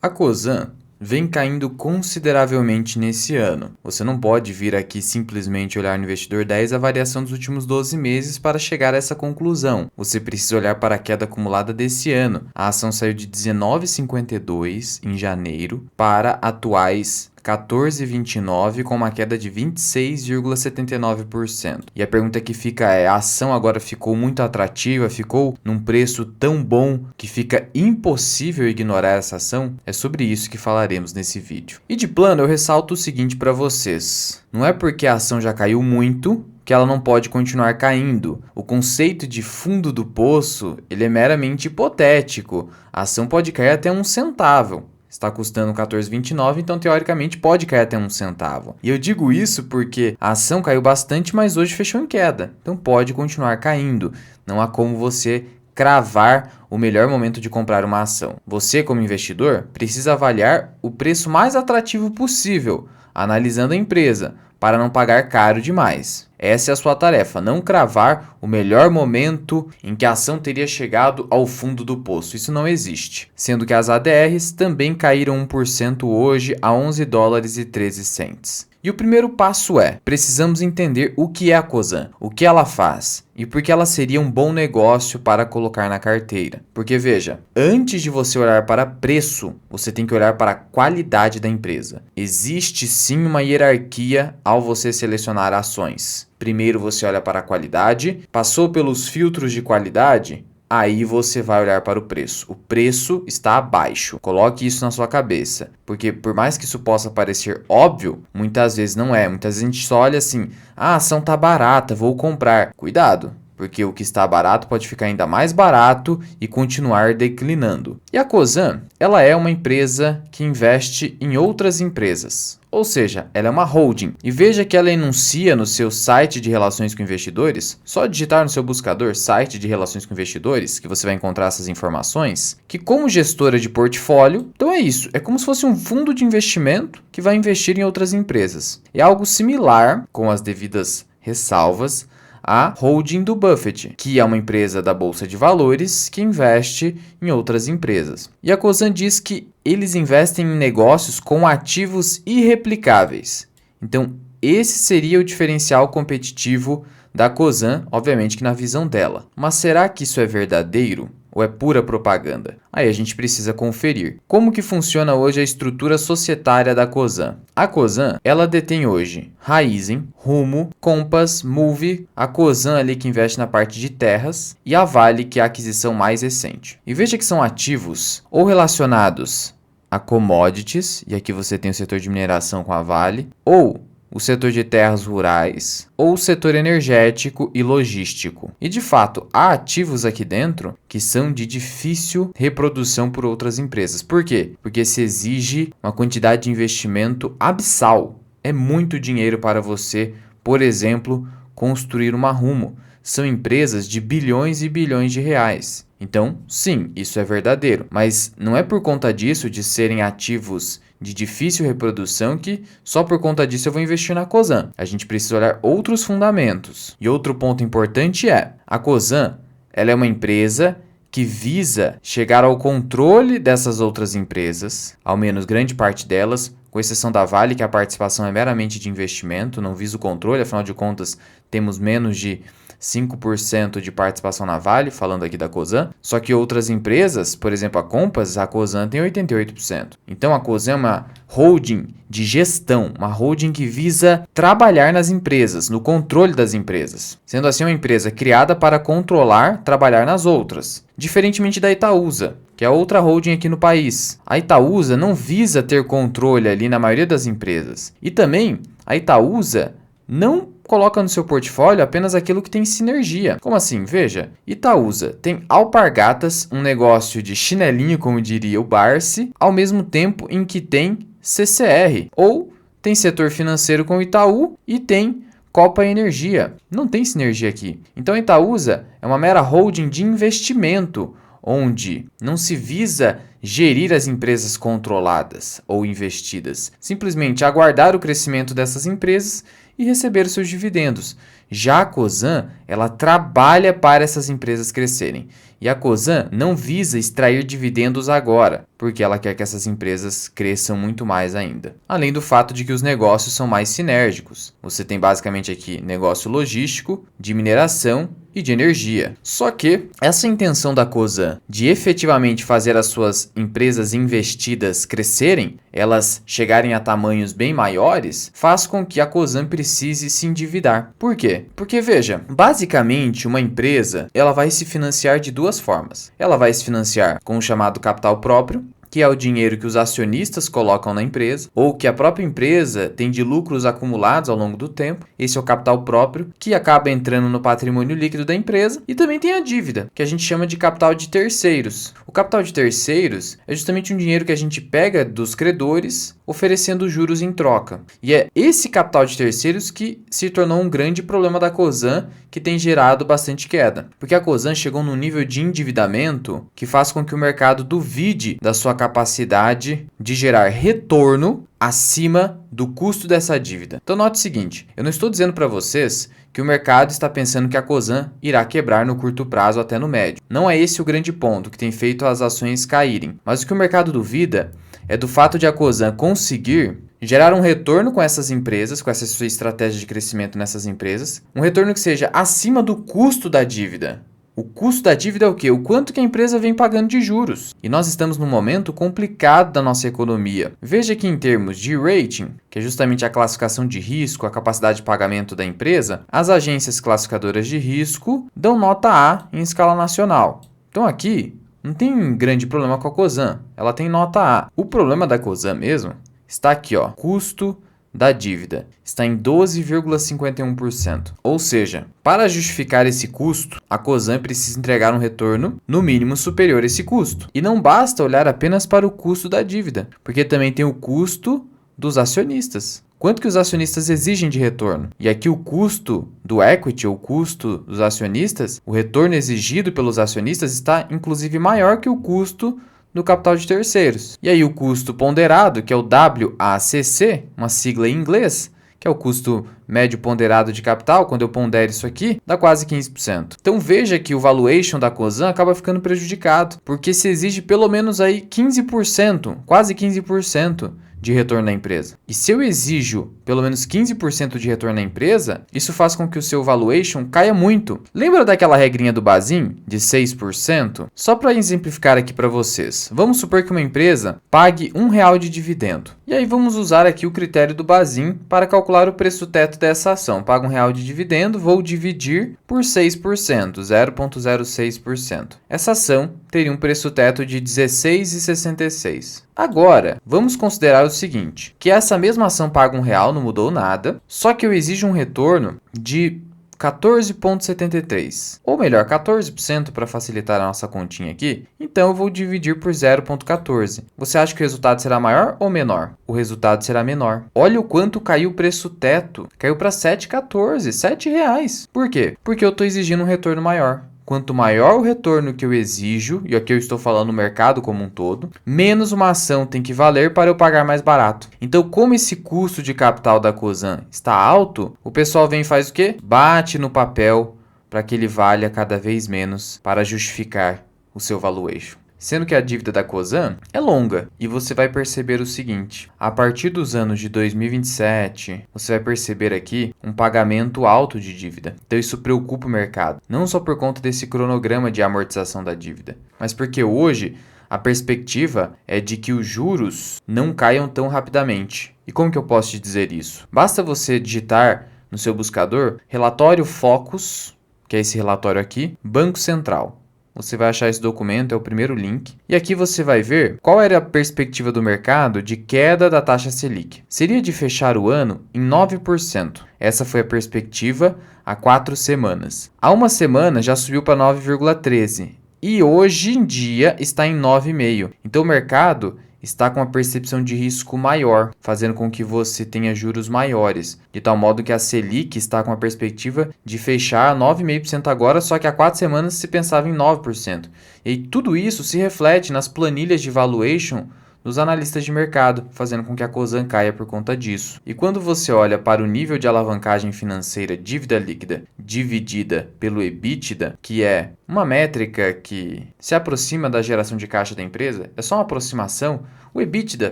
A Cosan vem caindo consideravelmente nesse ano. Você não pode vir aqui simplesmente olhar no Investidor 10 a variação dos últimos 12 meses para chegar a essa conclusão. Você precisa olhar para a queda acumulada desse ano. A ação saiu de 19,52 em janeiro para atuais 14,29 com uma queda de 26,79%. E a pergunta que fica é: a ação agora ficou muito atrativa, ficou num preço tão bom que fica impossível ignorar essa ação? É sobre isso que falaremos nesse vídeo. E de plano eu ressalto o seguinte para vocês: não é porque a ação já caiu muito que ela não pode continuar caindo. O conceito de fundo do poço, ele é meramente hipotético. A ação pode cair até 1 centavo. Está custando 14,29, então teoricamente pode cair até 1 centavo. E eu digo isso porque a ação caiu bastante, mas hoje fechou em queda. Então pode continuar caindo. Não há como você cravar o melhor momento de comprar uma ação. Você, como investidor, precisa avaliar o preço mais atrativo possível, analisando a empresa, para não pagar caro demais. Essa é a sua tarefa, não cravar o melhor momento em que a ação teria chegado ao fundo do poço. Isso não existe. Sendo que as ADRs também caíram 1% hoje a 11 dólares e 13 cents. E o primeiro passo é: precisamos entender o que é a Cosan, o que ela faz e por que ela seria um bom negócio para colocar na carteira. Porque veja, antes de você olhar para preço, você tem que olhar para a qualidade da empresa. Existe sim uma hierarquia ao você selecionar ações. Primeiro você olha para a qualidade, passou pelos filtros de qualidade, aí você vai olhar para o preço. O preço está abaixo. Coloque isso na sua cabeça. Porque por mais que isso possa parecer óbvio, muitas vezes não é. Muitas vezes a gente só olha assim: a ação está barata, vou comprar. Cuidado, porque o que está barato pode ficar ainda mais barato e continuar declinando. E a Cosan, ela é uma empresa que investe em outras empresas. Ou seja, ela é uma holding. E veja que ela enuncia no seu site de relações com investidores, só digitar no seu buscador site de relações com investidores, que você vai encontrar essas informações, que como gestora de portfólio, então é isso, é como se fosse um fundo de investimento que vai investir em outras empresas. É algo similar, com as devidas ressalvas, a holding do Buffett, que é uma empresa da Bolsa de Valores que investe em outras empresas. E a Cosan diz que eles investem em negócios com ativos irreplicáveis. Então, esse seria o diferencial competitivo da Cosan, obviamente que na visão dela. Mas será que isso é verdadeiro? Ou é pura propaganda? Aí a gente precisa conferir. Como que funciona hoje a estrutura societária da Cosan? A Cosan, ela detém hoje Raízen, Rumo, Compass, Moove, a Cosan ali que investe na parte de terras e a Vale, que é a aquisição mais recente. E veja que são ativos ou relacionados a commodities, e aqui você tem o setor de mineração com a Vale, ou o setor de terras rurais, ou o setor energético e logístico. E de fato, há ativos aqui dentro que são de difícil reprodução por outras empresas. Por quê? Porque se exige uma quantidade de investimento abissal. É muito dinheiro para você, por exemplo, construir uma Rumo. São empresas de bilhões e bilhões de reais. Então, sim, isso é verdadeiro. Mas não é por conta disso, de serem ativos de difícil reprodução, que só por conta disso eu vou investir na Cosan. A gente precisa olhar outros fundamentos. E outro ponto importante é: a Cosan, ela é uma empresa que visa chegar ao controle dessas outras empresas, ao menos grande parte delas, com exceção da Vale, que a participação é meramente de investimento, não visa o controle, afinal de contas temos menos de 5% de participação na Vale, falando aqui da Cosan. Só que outras empresas, por exemplo a Compass, a Cosan tem 88%. Então a Cosan é uma holding de gestão, uma holding que visa trabalhar nas empresas, no controle das empresas. Sendo assim, uma empresa criada para controlar, trabalhar nas outras. Diferentemente da Itaúsa, que é outra holding aqui no país. A Itaúsa não visa ter controle ali na maioria das empresas. E também, a Itaúsa não coloca no seu portfólio apenas aquilo que tem sinergia. Como assim? Veja, Itaúsa tem Alpargatas, um negócio de chinelinho, como diria o Barsi, ao mesmo tempo em que tem CCR, ou tem setor financeiro com Itaú e tem Copa Energia. Não tem sinergia aqui. Então a Itaúsa é uma mera holding de investimento, onde não se visa gerir as empresas controladas ou investidas, simplesmente aguardar o crescimento dessas empresas e receber os seus dividendos. Já a Cosan, ela trabalha para essas empresas crescerem. E a Cosan não visa extrair dividendos agora, porque ela quer que essas empresas cresçam muito mais ainda. Além do fato de que os negócios são mais sinérgicos. Você tem basicamente aqui negócio logístico, de mineração e de energia. Só que essa intenção da Cosan de efetivamente fazer as suas empresas investidas crescerem, elas chegarem a tamanhos bem maiores, faz com que a Cosan precise se endividar. Por quê? Porque veja, basicamente uma empresa, ela vai se financiar de duas formas. Ela vai se financiar com o chamado capital próprio, que é o dinheiro que os acionistas colocam na empresa, ou que a própria empresa tem de lucros acumulados ao longo do tempo. Esse é o capital próprio, que acaba entrando no patrimônio líquido da empresa. E também tem a dívida, que a gente chama de capital de terceiros. O capital de terceiros é justamente um dinheiro que a gente pega dos credores, oferecendo juros em troca. E é esse capital de terceiros que se tornou um grande problema da Cosan, que tem gerado bastante queda. Porque a Cosan chegou num nível de endividamento que faz com que o mercado duvide da sua capacidade de gerar retorno acima do custo dessa dívida. Então note o seguinte, eu não estou dizendo para vocês que o mercado está pensando que a Cosan irá quebrar no curto prazo até no médio. Não é esse o grande ponto que tem feito as ações caírem. Mas o que o mercado duvida é do fato de a Cosan conseguir gerar um retorno com essas empresas, com essa sua estratégia de crescimento nessas empresas, um retorno que seja acima do custo da dívida. O custo da dívida é o quê? O quanto que a empresa vem pagando de juros. E nós estamos num momento complicado da nossa economia. Veja que em termos de rating, que é justamente a classificação de risco, a capacidade de pagamento da empresa, as agências classificadoras de risco dão nota A em escala nacional. Então aqui não tem grande problema com a Cosan, ela tem nota A. O problema da Cosan mesmo está aqui, ó, custo da dívida está em 12,51%. Ou seja, para justificar esse custo, a Cosan precisa entregar um retorno no mínimo superior a esse custo. E não basta olhar apenas para o custo da dívida, porque também tem o custo dos acionistas. Quanto que os acionistas exigem de retorno? E aqui o custo do equity, ou custo dos acionistas, o retorno exigido pelos acionistas está inclusive maior que o custo do capital de terceiros. E aí o custo ponderado, que é o WACC, uma sigla em inglês, que é o custo médio ponderado de capital, quando eu pondero isso aqui, dá quase 15%. Então veja que o valuation da Cosan acaba ficando prejudicado, porque se exige pelo menos aí 15%, quase 15%, de retorno na empresa. E se eu exijo pelo menos 15% de retorno na empresa, isso faz com que o seu valuation caia muito. Lembra daquela regrinha do Bazin de 6%? Só para exemplificar aqui para vocês. Vamos supor que uma empresa pague R$1 de dividendo. E aí vamos usar aqui o critério do Bazin para calcular o preço teto dessa ação. Pago R$1 de dividendo, vou dividir por 6%, 0,06%. Essa ação teria um preço teto de R$16,66. Agora, vamos considerar o seguinte, que essa mesma ação paga R$1, não mudou nada, só que eu exijo um retorno de 14,73, ou melhor, 14% para facilitar a nossa continha aqui, então eu vou dividir por 0,14. Você acha que o resultado será maior ou menor? O resultado será menor. Olha o quanto caiu o preço teto, caiu para 7,14, R$7. Por quê? Porque eu estou exigindo um retorno maior. Quanto maior o retorno que eu exijo, e aqui eu estou falando no mercado como um todo, menos uma ação tem que valer para eu pagar mais barato. Então, como esse custo de capital da Cosan está alto, o pessoal vem e faz o quê? Bate no papel para que ele valha cada vez menos para justificar o seu valuation. Sendo que a dívida da Cosan é longa e você vai perceber o seguinte, a partir dos anos de 2027, você vai perceber aqui um pagamento alto de dívida. Então isso preocupa o mercado, não só por conta desse cronograma de amortização da dívida, mas porque hoje a perspectiva é de que os juros não caiam tão rapidamente. E como que eu posso te dizer isso? Basta você digitar no seu buscador relatório Focus, que é esse relatório aqui, Banco Central. Você vai achar esse documento, é o primeiro link. E aqui você vai ver qual era a perspectiva do mercado de queda da taxa Selic. Seria de fechar o ano em 9%. Essa foi a perspectiva há 4 semanas. Há uma semana já subiu para 9,13%. E hoje em dia está em 9,5%. Então o mercado está com uma percepção de risco maior, fazendo com que você tenha juros maiores, de tal modo que a Selic está com a perspectiva de fechar 9,5% agora, só que há 4 semanas se pensava em 9%. E tudo isso se reflete nas planilhas de valuation dos analistas de mercado, fazendo com que a Cosan caia por conta disso. E quando você olha para o nível de alavancagem financeira dívida líquida dividida pelo EBITDA, que é uma métrica que se aproxima da geração de caixa da empresa, é só uma aproximação. O EBITDA,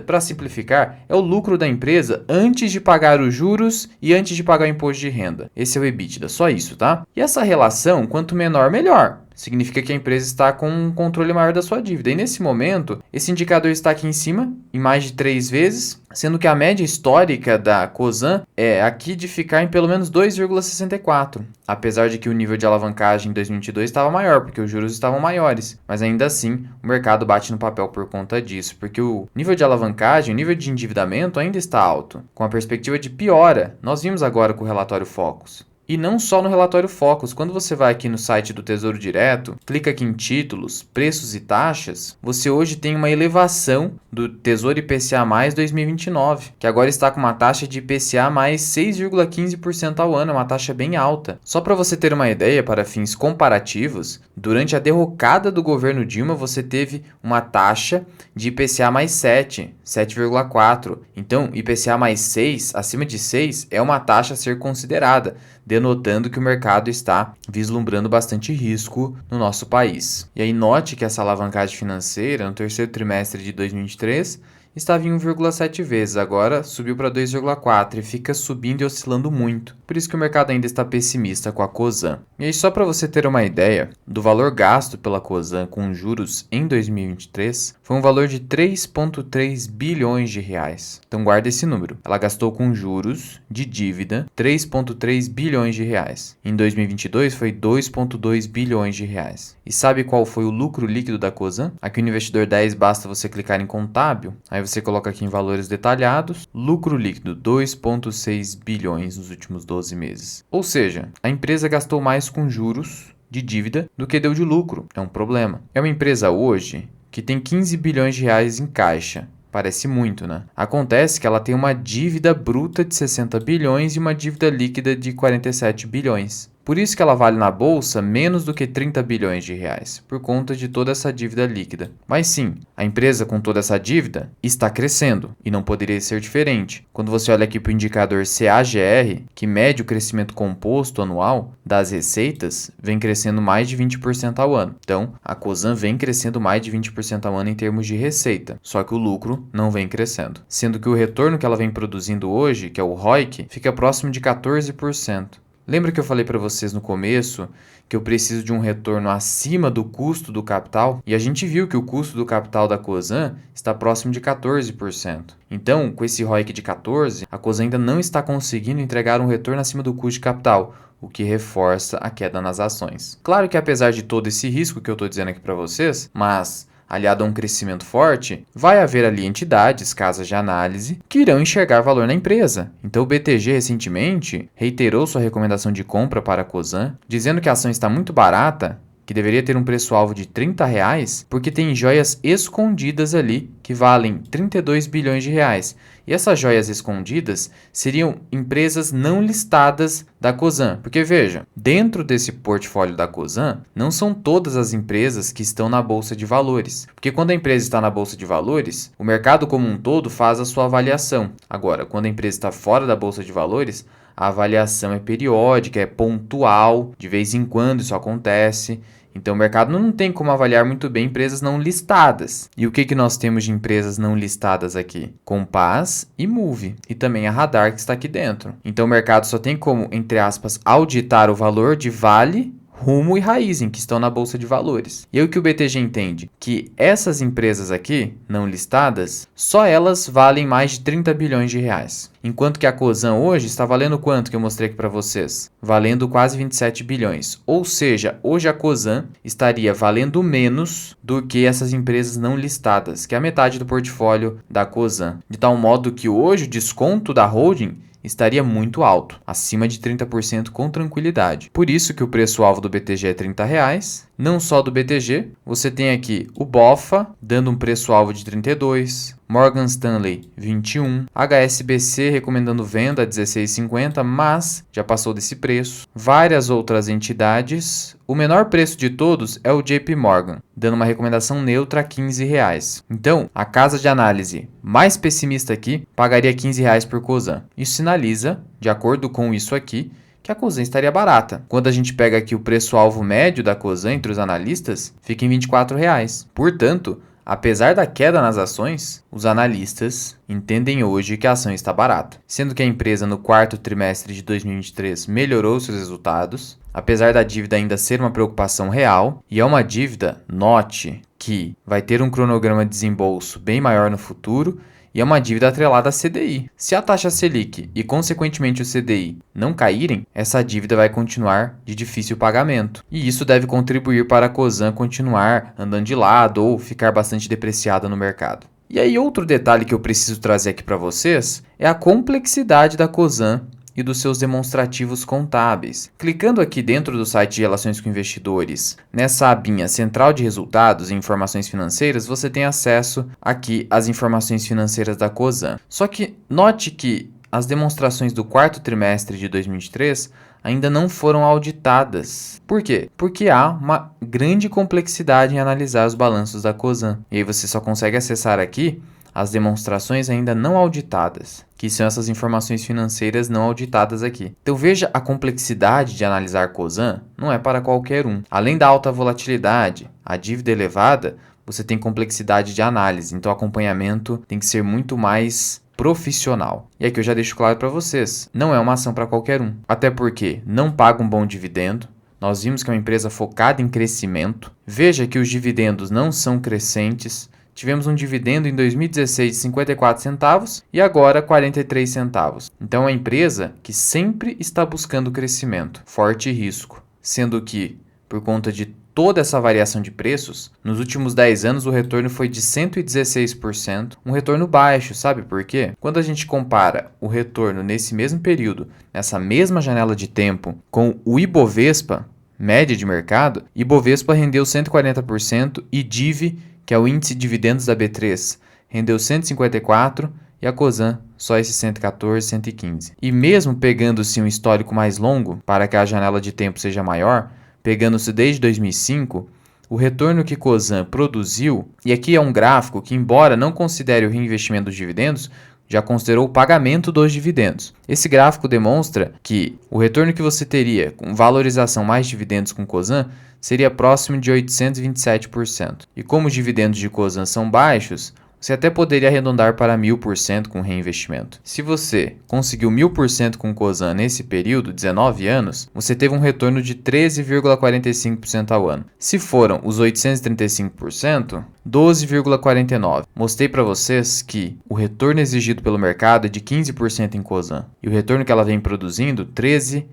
para simplificar, é o lucro da empresa antes de pagar os juros e antes de pagar o imposto de renda. Esse é o EBITDA, só isso, tá? E essa relação, quanto menor, melhor. Significa que a empresa está com um controle maior da sua dívida. E nesse momento, esse indicador está aqui em cima, em mais de 3 vezes, sendo que a média histórica da Cosan é aqui de ficar em pelo menos 2,64. Apesar de que o nível de alavancagem em 2022 estava maior, porque os juros estavam maiores. Mas ainda assim, o mercado bate no papel por conta disso, porque o nível de alavancagem, o nível de endividamento ainda está alto, com a perspectiva de piora. Nós vimos agora com o relatório Focus. E não só no relatório Focus, quando você vai aqui no site do Tesouro Direto, clica aqui em títulos, preços e taxas, você hoje tem uma elevação do Tesouro IPCA mais 2029, que agora está com uma taxa de IPCA mais 6,15% ao ano, é uma taxa bem alta. Só para você ter uma ideia, para fins comparativos, durante a derrocada do governo Dilma, você teve uma taxa de IPCA mais 7,4. Então, IPCA mais 6, acima de 6, é uma taxa a ser considerada, denotando que o mercado está vislumbrando bastante risco no nosso país. E aí note que essa alavancagem financeira no terceiro trimestre de 2023 estava em 1,7 vezes, agora subiu para 2,4 e fica subindo e oscilando muito. Por isso que o mercado ainda está pessimista com a Cosan. E aí só para você ter uma ideia, do valor gasto pela Cosan com juros em 2023 foi um valor de 3,3 bilhões de reais. Então guarda esse número. Ela gastou com juros de dívida 3,3 bilhões de reais. Em 2022 foi 2,2 bilhões de reais. E sabe qual foi o lucro líquido da Cosan? Aqui no Investidor 10 basta você clicar em contábil, aí você coloca aqui em valores detalhados, lucro líquido 2,6 bilhões nos últimos 12 meses. Ou seja, a empresa gastou mais com juros de dívida do que deu de lucro. É um problema. É uma empresa hoje que tem 15 bilhões de reais em caixa. Parece muito, né? Acontece que ela tem uma dívida bruta de 60 bilhões e uma dívida líquida de 47 bilhões. Por isso que ela vale na bolsa menos do que 30 bilhões de reais, por conta de toda essa dívida líquida. Mas sim, a empresa com toda essa dívida está crescendo, e não poderia ser diferente. Quando você olha aqui para o indicador CAGR, que mede o crescimento composto anual das receitas, vem crescendo mais de 20% ao ano. Então, a Cosan vem crescendo mais de 20% ao ano em termos de receita, só que o lucro não vem crescendo. Sendo que o retorno que ela vem produzindo hoje, que é o ROIC, fica próximo de 14%. Lembra que eu falei para vocês no começo que eu preciso de um retorno acima do custo do capital? E a gente viu que o custo do capital da Cosan está próximo de 14%. Então, com esse ROIC de 14%, a Cosan ainda não está conseguindo entregar um retorno acima do custo de capital, o que reforça a queda nas ações. Claro que apesar de todo esse risco que eu estou dizendo aqui para vocês, mas aliado a um crescimento forte, vai haver ali entidades, casas de análise, que irão enxergar valor na empresa. Então o BTG recentemente reiterou sua recomendação de compra para a Cosan, dizendo que a ação está muito barata, que deveria ter um preço-alvo de R$30, porque tem joias escondidas ali que valem 32 bilhões de reais. E essas joias escondidas seriam empresas não listadas da Cosan. Porque veja, dentro desse portfólio da Cosan, não são todas as empresas que estão na Bolsa de Valores. Porque quando a empresa está na Bolsa de Valores, o mercado como um todo faz a sua avaliação. Agora, quando a empresa está fora da Bolsa de Valores, a avaliação é periódica, é pontual, de vez em quando isso acontece. Então o mercado não tem como avaliar muito bem empresas não listadas. E o que nós temos de empresas não listadas aqui? Compass e Moove. E também a Radar que está aqui dentro. Então o mercado só tem como, entre aspas, auditar o valor de Vale, Rumo e Raizen, que estão na Bolsa de Valores. E aí o que o BTG entende? Que essas empresas aqui, não listadas, só elas valem mais de 30 bilhões de reais. Enquanto que a Cosan hoje está valendo quanto que eu mostrei aqui para vocês? Valendo quase 27 bilhões. Ou seja, hoje a Cosan estaria valendo menos do que essas empresas não listadas, que é a metade do portfólio da Cosan. De tal modo que hoje o desconto da holding estaria muito alto, acima de 30% com tranquilidade. Por isso que o preço-alvo do BTG é R$30, não só do BTG, você tem aqui o BOFA, dando um preço-alvo de 32, Morgan Stanley 21, HSBC recomendando venda a 16,50, mas já passou desse preço. Várias outras entidades. O menor preço de todos é o JP Morgan, dando uma recomendação neutra a R$15. Então, a casa de análise mais pessimista aqui pagaria R$15 por Cosan. Isso sinaliza, de acordo com isso aqui, que a Cosan estaria barata. Quando a gente pega aqui o preço-alvo médio da Cosan entre os analistas, fica em R$24. Portanto, apesar da queda nas ações, os analistas entendem hoje que a ação está barata, sendo que a empresa no quarto trimestre de 2023 melhorou seus resultados, apesar da dívida ainda ser uma preocupação real, e é uma dívida, note, que vai ter um cronograma de desembolso bem maior no futuro, e é uma dívida atrelada à CDI. Se a taxa Selic e, consequentemente, o CDI não caírem, essa dívida vai continuar de difícil pagamento. E isso deve contribuir para a Cosan continuar andando de lado ou ficar bastante depreciada no mercado. E aí, outro detalhe que eu preciso trazer aqui para vocês é a complexidade da Cosan e dos seus demonstrativos contábeis. Clicando aqui dentro do site de Relações com Investidores, nessa abinha Central de Resultados e Informações Financeiras, você tem acesso aqui às informações financeiras da Cosan. Só que note que as demonstrações do quarto trimestre de 2023 ainda não foram auditadas. Por quê? Porque há uma grande complexidade em analisar os balanços da Cosan. E aí você só consegue acessar aqui as demonstrações ainda não auditadas, que são essas informações financeiras não auditadas aqui. Então veja a complexidade de analisar Cosan, não é para qualquer um. Além da alta volatilidade, a dívida elevada, você tem complexidade de análise, então o acompanhamento tem que ser muito mais profissional. E aqui eu já deixo claro para vocês, não é uma ação para qualquer um, até porque não paga um bom dividendo. Nós vimos que é uma empresa focada em crescimento. Veja que os dividendos não são crescentes. Tivemos um dividendo em 2016 de 54 centavos e agora 43 centavos. Então é uma empresa que sempre está buscando crescimento, forte risco, sendo que, por conta de toda essa variação de preços, nos últimos 10 anos o retorno foi de 116%, um retorno baixo, sabe por quê? Quando a gente compara o retorno nesse mesmo período, nessa mesma janela de tempo, com o Ibovespa, média de mercado, Ibovespa rendeu 140% e DIV, que é o índice de dividendos da B3, rendeu 154 e a Cosan só esse 114, 115. E mesmo pegando-se um histórico mais longo, para que a janela de tempo seja maior, pegando-se desde 2005, o retorno que Cosan produziu, e aqui é um gráfico que, embora não considere o reinvestimento dos dividendos, já considerou o pagamento dos dividendos. Esse gráfico demonstra que o retorno que você teria com valorização mais dividendos com Cosan seria próximo de 827%. E como os dividendos de Cosan são baixos, você até poderia arredondar para 1000% com reinvestimento. Se você conseguiu 1000% com Cosan nesse período, 19 anos, você teve um retorno de 13,45% ao ano. Se foram os 835%, 12,49%. Mostrei para vocês que o retorno exigido pelo mercado é de 15% em Cosan. E o retorno que ela vem produzindo, 13%.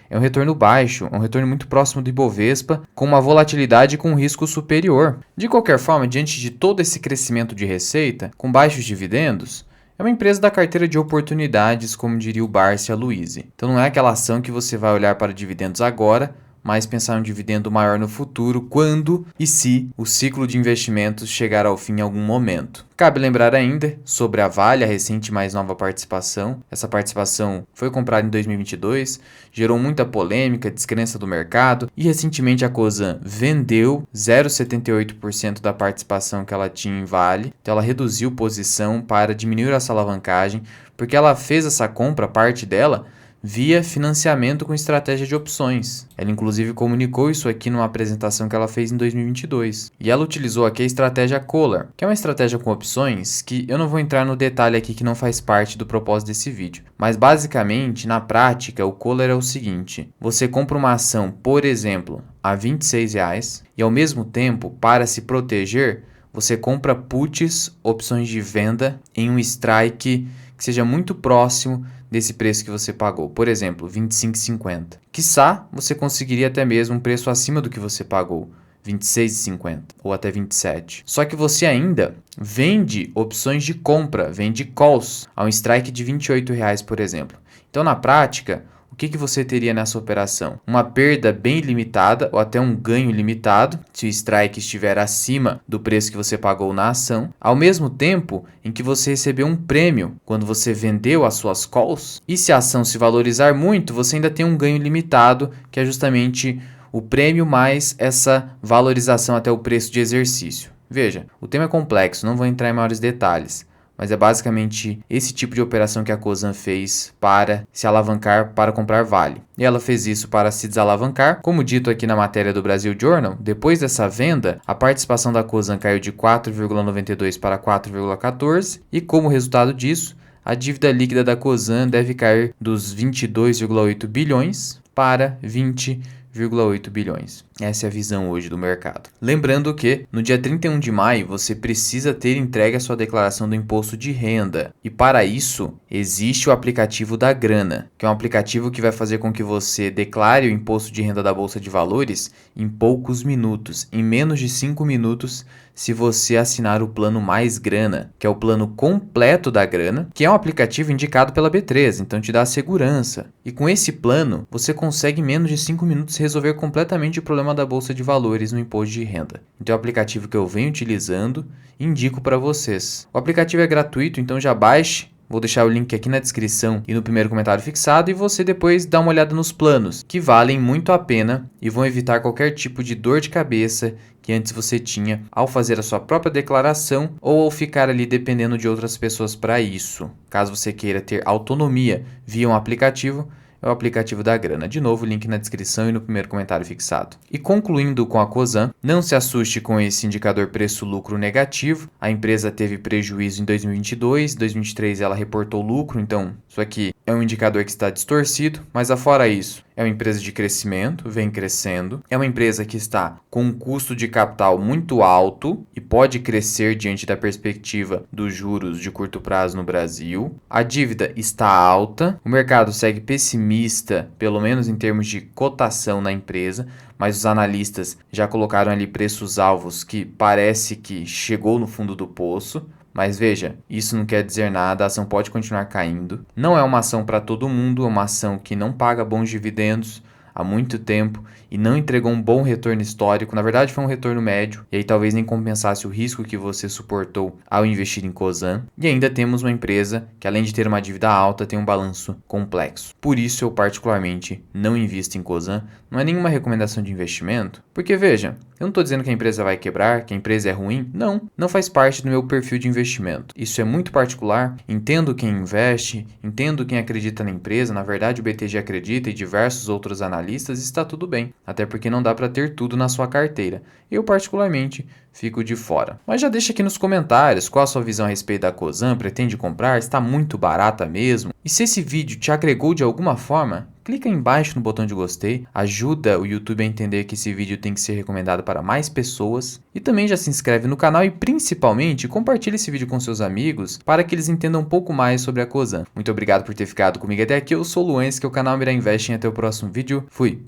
É um retorno baixo, é um retorno muito próximo do Ibovespa, com uma volatilidade com um risco superior. De qualquer forma, diante de todo esse crescimento de receita, com baixos dividendos, é uma empresa da carteira de oportunidades, como diria o Barcia Luizy. Então não é aquela ação que você vai olhar para dividendos agora, mas pensar em um dividendo maior no futuro, quando e se o ciclo de investimentos chegar ao fim em algum momento. Cabe lembrar ainda sobre a Vale, a recente mais nova participação. Essa participação foi comprada em 2022, gerou muita polêmica, descrença do mercado e recentemente a Cosan vendeu 0,78% da participação que ela tinha em Vale. Então ela reduziu posição para diminuir essa alavancagem, porque ela fez essa compra, parte dela, via financiamento com estratégia de opções. Ela inclusive comunicou isso aqui numa apresentação que ela fez em 2022. E ela utilizou aqui a estratégia Collar, que é uma estratégia com opções que eu não vou entrar no detalhe aqui que não faz parte do propósito desse vídeo. Mas basicamente, na prática, o Collar é o seguinte: você compra uma ação, por exemplo, a R$26 e ao mesmo tempo, para se proteger, você compra puts, opções de venda, em um strike que seja muito próximo desse preço que você pagou. Por exemplo, R$25,50. Quiçá você conseguiria até mesmo um preço acima do que você pagou, R$26,50 ou até R$27. Só que você ainda vende opções de compra, vende calls, a um strike de R$28, por exemplo. Então, na prática, o que você teria nessa operação? Uma perda bem limitada ou até um ganho limitado, se o strike estiver acima do preço que você pagou na ação, ao mesmo tempo em que você recebeu um prêmio quando você vendeu as suas calls. E se a ação se valorizar muito, você ainda tem um ganho limitado, que é justamente o prêmio mais essa valorização até o preço de exercício. Veja, o tema é complexo, não vou entrar em maiores detalhes, mas é basicamente esse tipo de operação que a Cosan fez para se alavancar para comprar Vale. E ela fez isso para se desalavancar. Como dito aqui na matéria do Brasil Journal, depois dessa venda, a participação da Cosan caiu de 4,92 para 4,14 e como resultado disso, a dívida líquida da Cosan deve cair dos 22,8 bilhões para 20,8 bilhões. Essa é a visão hoje do mercado. Lembrando que no dia 31 de maio você precisa ter entregue a sua declaração do imposto de renda. E para isso existe o aplicativo da Grana, que é um aplicativo que vai fazer com que você declare o imposto de renda da Bolsa de Valores em poucos minutos, em menos de 5 minutos, se você assinar o plano Mais Grana, que é o plano completo da Grana, que é um aplicativo indicado pela B3, então te dá segurança. E com esse plano, você consegue em menos de 5 minutos resolver completamente o problema da Bolsa de Valores no imposto de renda. Então é um aplicativo que eu venho utilizando e indico para vocês. O aplicativo é gratuito, então já baixe. Vou deixar o link aqui na descrição e no primeiro comentário fixado e você depois dá uma olhada nos planos, que valem muito a pena e vão evitar qualquer tipo de dor de cabeça que antes você tinha ao fazer a sua própria declaração ou ao ficar ali dependendo de outras pessoas para isso. Caso você queira ter autonomia via um aplicativo, é o aplicativo da Grana. De novo, link na descrição e no primeiro comentário fixado. E concluindo com a Cosan, não se assuste com esse indicador preço-lucro negativo. A empresa teve prejuízo em 2022, 2023 ela reportou lucro, então isso aqui é um indicador que está distorcido, mas afora isso, é uma empresa de crescimento, vem crescendo. É uma empresa que está com um custo de capital muito alto e pode crescer diante da perspectiva dos juros de curto prazo no Brasil. A dívida está alta, o mercado segue pessimista, pelo menos em termos de cotação na empresa, mas os analistas já colocaram ali preços-alvos que parece que chegou no fundo do poço. Mas veja, isso não quer dizer nada, a ação pode continuar caindo. Não é uma ação para todo mundo, é uma ação que não paga bons dividendos há muito tempo e não entregou um bom retorno histórico. Na verdade, foi um retorno médio e aí talvez nem compensasse o risco que você suportou ao investir em Cosan. E ainda temos uma empresa que, além de ter uma dívida alta, tem um balanço complexo. Por isso, eu particularmente não invisto em Cosan. Não é nenhuma recomendação de investimento, porque veja, eu não estou dizendo que a empresa vai quebrar, que a empresa é ruim. Não faz parte do meu perfil de investimento. Isso é muito particular. Entendo quem investe, entendo quem acredita na empresa. Na verdade, o BTG acredita e diversos outros analistas, está tudo bem. Até porque não dá para ter tudo na sua carteira. Eu, particularmente, fico de fora. Mas já deixa aqui nos comentários qual a sua visão a respeito da Cosan. Pretende comprar? Está muito barata mesmo? E se esse vídeo te agregou de alguma forma, clica aí embaixo no botão de gostei, ajuda o YouTube a entender que esse vídeo tem que ser recomendado para mais pessoas. E também já se inscreve no canal e principalmente compartilha esse vídeo com seus amigos para que eles entendam um pouco mais sobre a Cosan. Muito obrigado por ter ficado comigo até aqui, eu sou o Luan, esse que é o canal Mira Investing, até o próximo vídeo, fui!